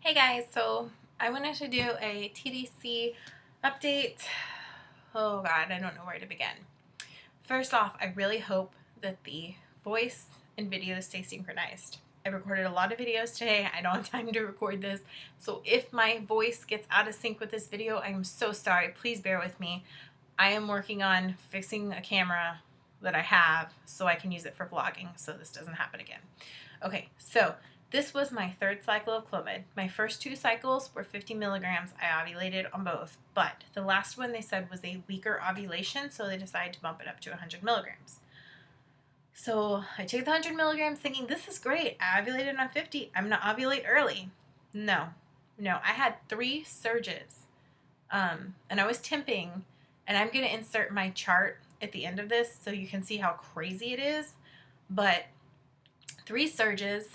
Hey guys, so I wanted to do a TDC update. Oh god, I don't know where to begin. First off, I really hope that the voice and video stay synchronized. I recorded a lot of videos today. I don't have time to record this. So if my voice gets out of sync with this video, I'm so sorry. Please bear with me. I am working on fixing a camera that I have so I can use it for vlogging so this doesn't happen again. Okay, so this was my third cycle of clomid. My first two cycles were 50 milligrams. I ovulated on both, but the last one they said was a weaker ovulation, so they decided to bump it up to 100 milligrams. So I took the 100 milligrams thinking, this is great. I ovulated on 50. I'm going to ovulate early. No. I had 3 surges, and I was temping, and I'm going to insert my chart at the end of this so you can see how crazy it is, but 3 surges,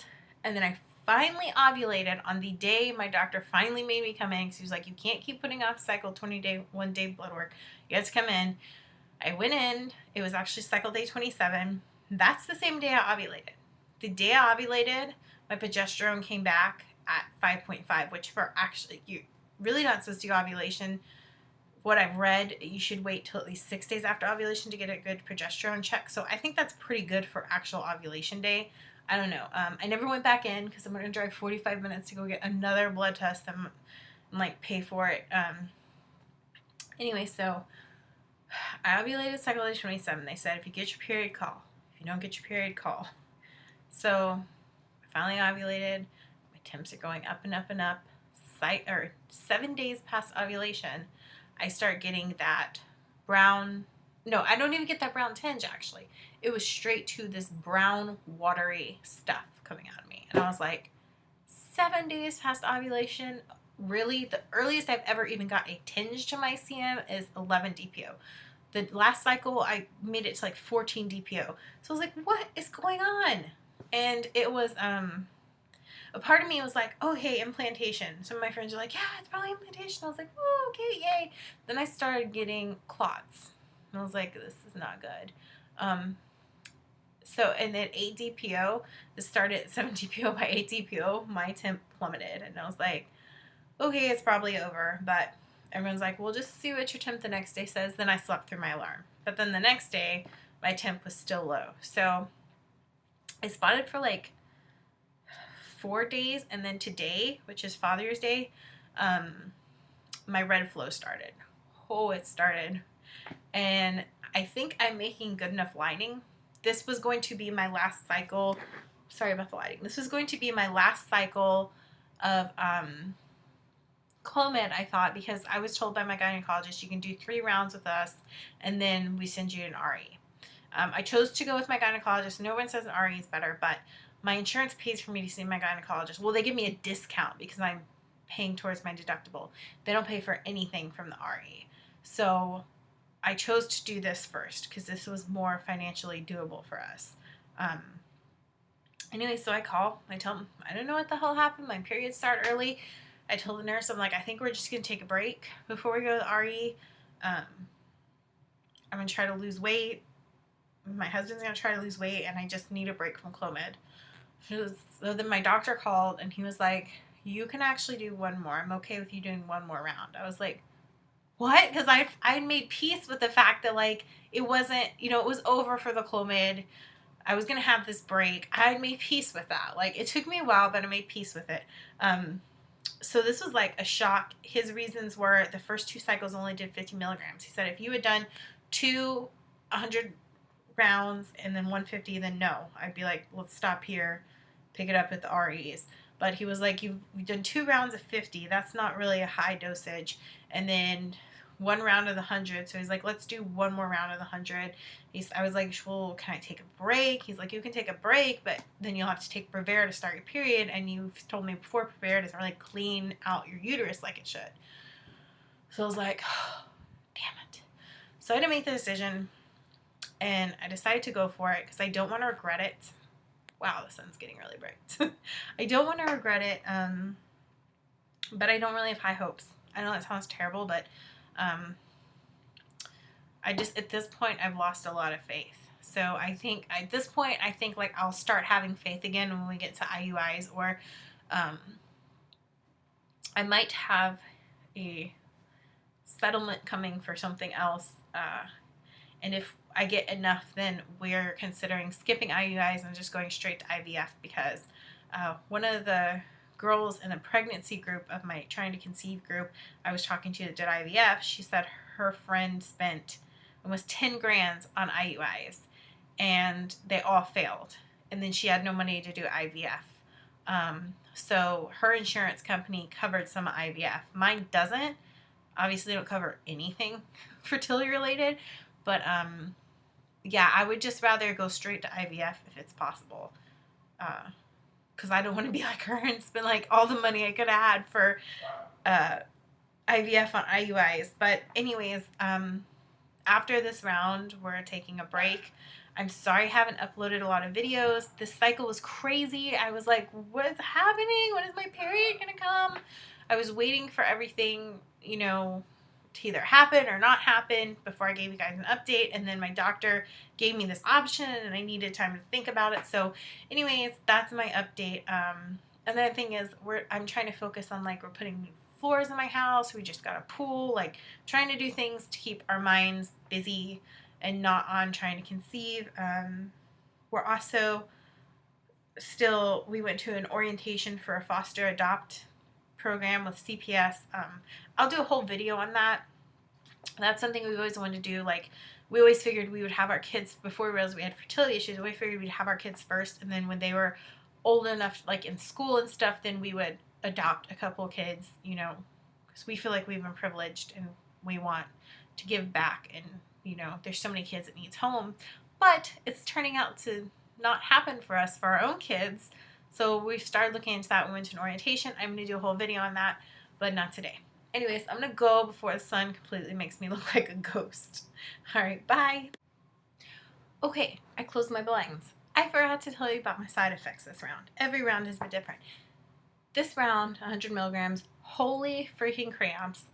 and then I finally ovulated on the day my doctor finally made me come in because he was like, you can't keep putting off cycle 1 day blood work. You have to come in. I went in. It was actually cycle day 27. That's the same day I ovulated. The day I ovulated, my progesterone came back at 5.5, which for actually, you're really not supposed to do ovulation. What I've read, you should wait till at least 6 days after ovulation to get a good progesterone check. So I think that's pretty good for actual ovulation day. I don't know. I never went back in because I'm going to drive 45 minutes to go get another blood test and like pay for it. Anyway, so I ovulated cycle day 27. They said if you get your period, call. If you don't get your period, call. So I finally ovulated. My temps are going up and up and up. 7 days past ovulation, I start getting that brown. No, I don't even get that brown tinge actually. It was straight to this brown, watery stuff coming out of me. And I was like, 7 days past ovulation? Really? The earliest I've ever even got a tinge to my CM is 11 DPO. The last cycle, I made it to like 14 DPO. So I was like, what is going on? And it was, a part of me was like, oh, hey, implantation. Some of my friends are like, yeah, it's probably implantation. I was like, oh, okay, yay. Then I started getting clots. And I was like, this is not good. And then 8 DPO, it started at 7 DPO. By 8 DPO, my temp plummeted. And I was like, okay, it's probably over. But everyone's like, well, just see what your temp the next day says. Then I slept through my alarm. But then the next day, my temp was still low. So I spotted for like 4 days. And then today, which is Father's Day, my red flow started. Oh, it started. And I think I'm making good enough lining. This was going to be my last cycle. Sorry about the lighting. This was going to be my last cycle of clomid, I thought, because I was told by my gynecologist you can do 3 rounds with us and then we send you an RE. I chose to go with my gynecologist. No one says an RE is better, but my insurance pays for me to see my gynecologist. Well, they give me a discount because I'm paying towards my deductible. They don't pay for anything from the RE. So I chose to do this first because this was more financially doable for us. Anyway, so I call. I tell them, I don't know what the hell happened. My periods start early. I told the nurse, I'm like, I think we're just going to take a break before we go to the RE. I'm going to try to lose weight. My husband's going to try to lose weight, and I just need a break from clomid. So then my doctor called, and he was like, you can actually do one more. I'm okay with you doing one more round. I was like, what? Because I made peace with the fact that, like, it wasn't, it was over for the clomid. I was going to have this break. I had made peace with that. Like, it took me a while, but I made peace with it. So this was like a shock. His reasons were the first 2 cycles only did 50 milligrams. He said, if you had done 2 100 rounds and then 150, then no. I'd be like, let's stop here, pick it up at the REs. But he was like, you've done 2 rounds of 50. That's not really a high dosage. And then 1 round of the 100. So he's like, let's do 1 more round of the 100. I was like, well, can I take a break? He's like, you can take a break, but then you'll have to take Prevera to start your period. And you've told me before Prevera doesn't really clean out your uterus like it should. So I was like, oh, damn it. So I had to make the decision. And I decided to go for it because I don't want to regret it. Wow, the sun's getting really bright. I don't want to regret it, but I don't really have high hopes. I know that sounds terrible, but I just, at this point, I've lost a lot of faith. So I think, at this point, I think like I'll start having faith again when we get to IUIs, or I might have a settlement coming for something else. And if I get enough, then we're considering skipping IUIs and just going straight to IVF, because one of the girls in the pregnancy group of my trying to conceive group I was talking to that did IVF, she said her friend spent almost 10 grand on IUIs and they all failed. And then she had no money to do IVF. So her insurance company covered some IVF. Mine doesn't. Obviously, they don't cover anything fertility related. But yeah, I would just rather go straight to IVF if it's possible. Because I don't want to be like her and spend like all the money I could have had for IVF on IUIs. But anyways, after this round, we're taking a break. I'm sorry I haven't uploaded a lot of videos. This cycle was crazy. I was like, what's happening? When is my period gonna come? I was waiting for everything, you know, to either happen or not happen before I gave you guys an update. And then my doctor gave me this option and I needed time to think about it. So anyways, that's my update. Another thing is I'm trying to focus on, like, we're putting new floors in my house. We just got a pool, like trying to do things to keep our minds busy and not on trying to conceive. We're also we went to an orientation for a foster adopt program with CPS. I'll do a whole video on that. That's something we've always wanted to do. Like, we always figured we would have our kids, before we realized we had fertility issues, we figured we'd have our kids first, and then when they were old enough, like in school and stuff, then we would adopt a couple kids, you know, because we feel like we've been privileged and we want to give back. And, you know, there's so many kids that needs home, but it's turning out to not happen for us for our own kids. So we started looking into that. We went to an orientation. I'm going to do a whole video on that, but not today. Anyways, I'm going to go before the sun completely makes me look like a ghost. All right, bye. Okay, I closed my blinds. I forgot to tell you about my side effects this round. Every round has been different. This round, 100 milligrams, holy freaking cramps,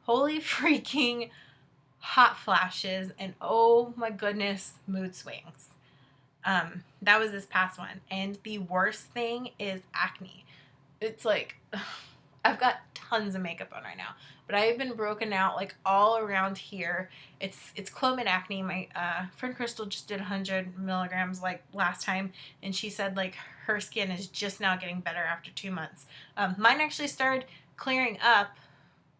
holy freaking hot flashes, and oh my goodness, mood swings. That was this past one. And the worst thing is acne. It's like, I've got tons of makeup on right now, but I've been broken out like all around here. It's clomid acne. My friend Crystal just did 100 milligrams like last time, and she said like her skin is just now getting better after 2 months. Mine actually started clearing up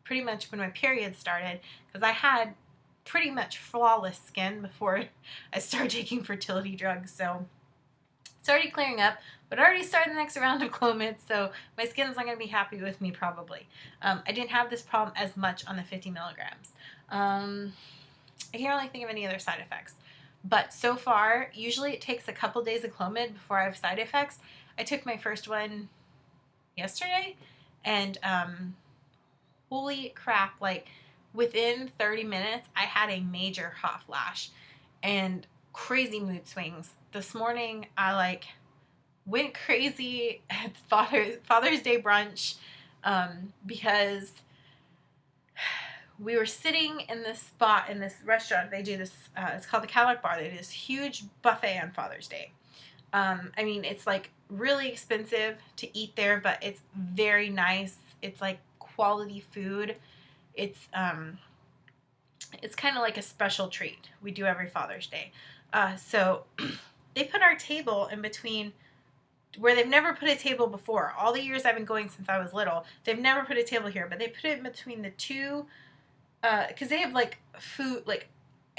pretty much when my period started, because I had pretty much flawless skin before I started taking fertility drugs. So it's already clearing up, but I already started the next round of clomid, so my skin's not going to be happy with me probably. I didn't have this problem as much on the 50 milligrams. I can't really think of any other side effects. But so far, usually it takes a couple days of clomid before I have side effects. I took my first one yesterday, and holy crap, like within 30 minutes, I had a major hot flash and crazy mood swings. This morning, I like went crazy at Father's Day brunch because we were sitting in this spot in this restaurant. They do this, it's called the Cadillac Bar. They do this huge buffet on Father's Day. I mean, it's like really expensive to eat there, but it's very nice. It's like quality food. It's kind of like a special treat we do every Father's Day. So they put our table in between where they've never put a table before. All the years I've been going since I was little, they've never put a table here, but they put it in between the two, because they have like food, like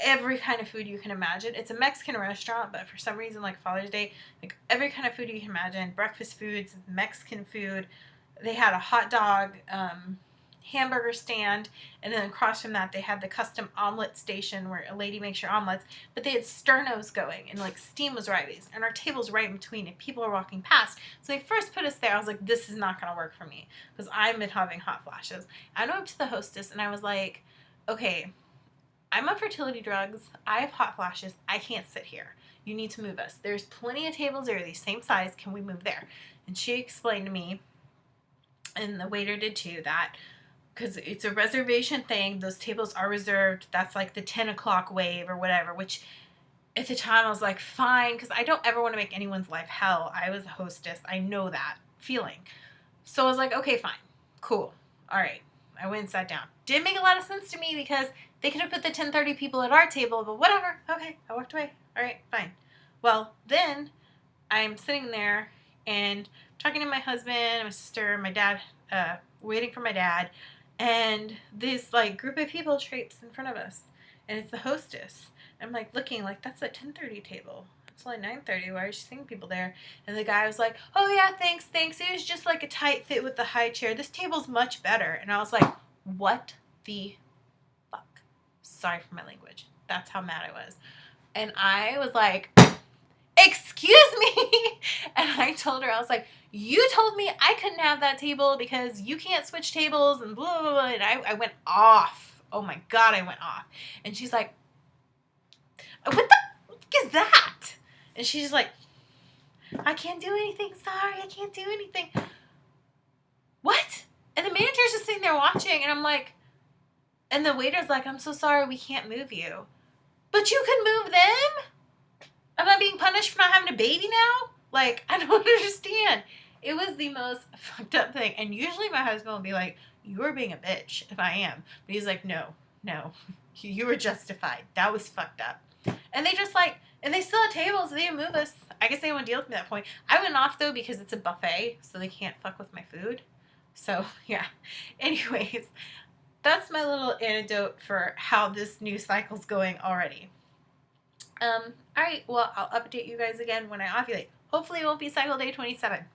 every kind of food you can imagine. It's a Mexican restaurant, but for some reason, like Father's Day, like every kind of food you can imagine, breakfast foods, Mexican food. They had a hot dog, hamburger stand, and then across from that they had the custom omelet station where a lady makes your omelets, but they had sternos going and like steam was rising, and our table's right in between and people are walking past. So they first put us there. I was like, this is not going to work for me because I've been having hot flashes. I went up to the hostess and I was like, okay, I'm on fertility drugs, I have hot flashes, I can't sit here, you need to move us. There's plenty of tables that are the same size, can we move there? And she explained to me, and the waiter did too, that because it's a reservation thing, those tables are reserved. That's like the 10 o'clock wave or whatever, which at the time I was like, fine, because I don't ever want to make anyone's life hell. I was a hostess. I know that feeling. So I was like, okay, fine, cool. all right. I went and sat down. Didn't make a lot of sense to me because they could have put the 10:30 people at our table, but whatever. Okay, I walked away. All right, fine. Well, then I'm sitting there and talking to my husband, my sister, my dad, waiting for my dad, and this like group of people traipse in front of us, and it's the hostess. I'm like looking like that's a 10:30 table. It's only 9:30. Why are you seeing people there? And the guy was like, "Oh yeah, thanks. It was just like a tight fit with the high chair. This table's much better." And I was like, "What the fuck?" Sorry for my language. That's how mad I was. And I was like, "Excuse me." And I told her, I was like, "You told me I couldn't have that table because you can't switch tables and blah, blah, blah." And I went off. Oh my God, I went off. And she's like, "What the fuck is that?" And she's like, "I can't do anything. Sorry, I can't do anything." What? And the manager's just sitting there watching, and I'm like, and the waiter's like, "I'm so sorry, we can't move you." But you can move them? Am I being punished for not having a baby now? Like, I don't understand. It was the most fucked up thing. And usually my husband will be like, "You are being a bitch," if I am. But he's like, no, you were justified. That was fucked up. And they just like, and they still had tables. They didn't move us. I guess they didn't want to deal with me at that point. I went off though because it's a buffet, so they can't fuck with my food. So yeah. Anyways, that's my little anecdote for how this news cycle's going already. All right. Well, I'll update you guys again when I ovulate. Hopefully, it won't be cycle day 27.